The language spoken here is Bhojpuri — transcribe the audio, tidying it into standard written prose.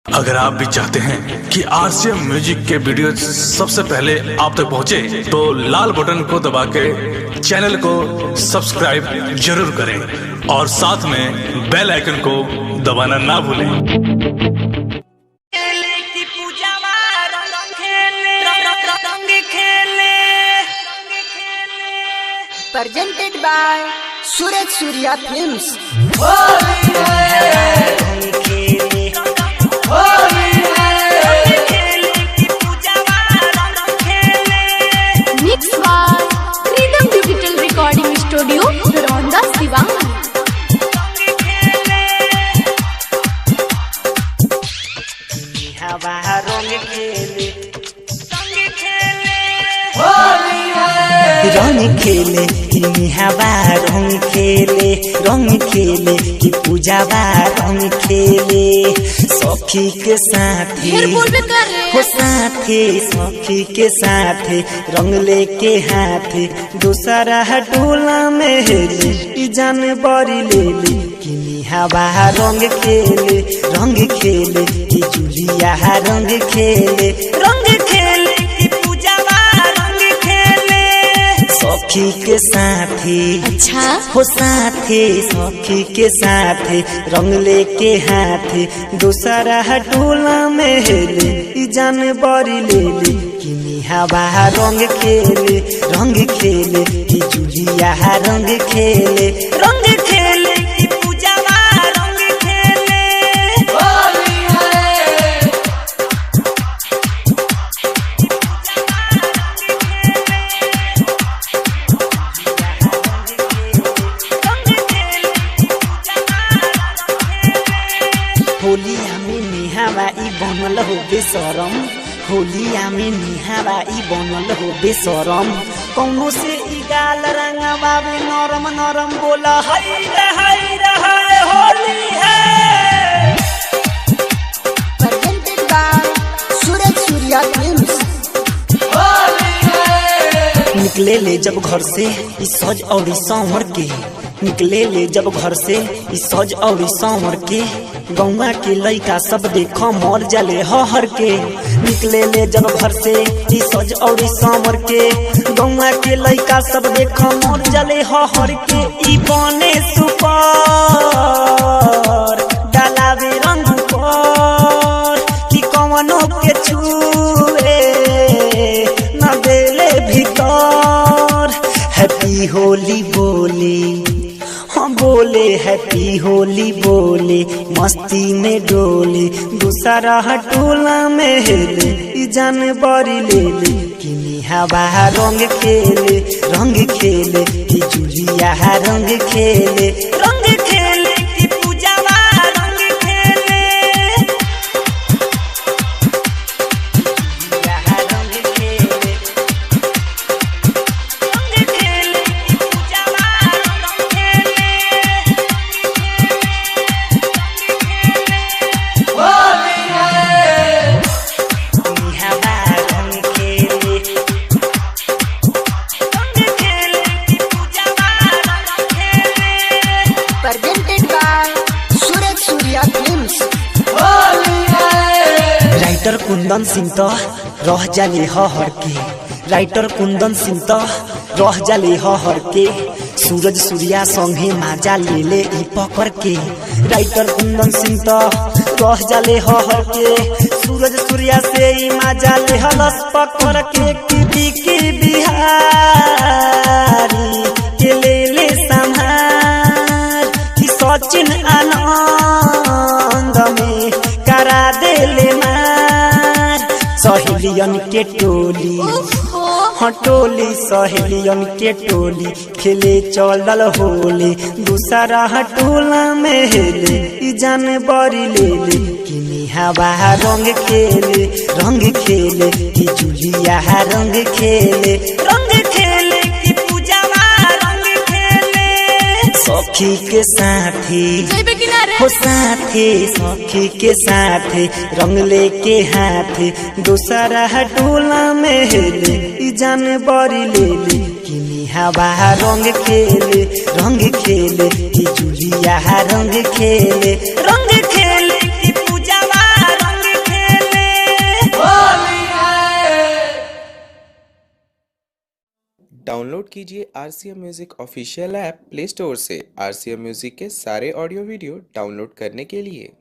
अगर आप भी चाहते हैं कि आरसीएम म्यूजिक के वीडियो सबसे पहले आप तक पहुंचे, तो लाल बटन को दबा के चैनल को सब्सक्राइब जरूर करें और साथ में बेल आइकन को दबाना ना भूलें। Presented by Suraj Surya Films. Mixed by Freedom Digital Recording Studio, Ronda Sivan. रंग खेले कि हवा रंग खेले कि पूजावा रंग खेले सखी के साथ हो साथे सखी के साथ रंग लेके हाथ दूसरा टोला में हेले जान बड़ी ले ले कि हवा रंग खेले कि जुलिया रंग खेले कि पूजावा रंग खेले सखी के साथी अच्छा हो साथे सखी के साथ रंग लेके हाथ दूसरा टोला में हेले जान बड़ी ले ले कि हवा रंग खेले कि जुलिया रंग खेले कि पूजावा रंग खेले होलिया में निहावा ई बनल हो बेसरम होलिया में निहावा ई बनल हो बेसरम कौनो से ई गाल रंगवा बे नरम नरम बोला हाय रे हाय होली है। Presented by Suraj Surya Films. निकले ले जब घर से ई सज और सांवर के निकले ले जब घर से ई सज और सांवर के गौवा के लइका सब देखो मर जाले हर के निकले ले जब घर से ई सज और सांवर के गौवा के लइका सब देखो मर जाले हर के ई बने सुपर डालावे रंग पर कि कवनो के छुए न देले भीतर हैप्पी होली बोले हाँ बोले हैप्पी होली बोले मस्ती में डोले दूसरा टोला में हेले जान बड़ी ले ले कि हवा रंग खेले कि जुलिया रंग खेले कि पूजावा रंग खेले Presented by Suraj Surya Films. Writer Kundan Singh तो रह जाले हर के राइटर कुंदन सिंह तो रह जाले हर के सूरज सूर्या संगे माजा ले ले ई पकड़ के राइटर कुंदन सिंह तो रह जाले हर के सूरज सूर्या से ई माजा ले हलस पकड़ के की बिहारी के ले संहार कि सचिन आनंद में करा देले मार सहेलियन के टोली टोली सहेलियन के टोली खेले चलल होली दूसरा टोला में हेले जान बड़ी ले ले कि हवा रंग खेले कि जुलिया रंग खेले कि पूजावा रंग खेले सखी के साथी हो साथे सखी के साथ रंग लेके हाथ दूसरा टोला में हेले जान बड़ी ले ले कि हवा रंग खेले कि जुलिया रंग खेले कि पूजावा रंग डाउनलोड कीजिए RCM music official app play store से। RCM म्यूजिक के सारे ऑडियो वीडियो डाउनलोड करने के लिए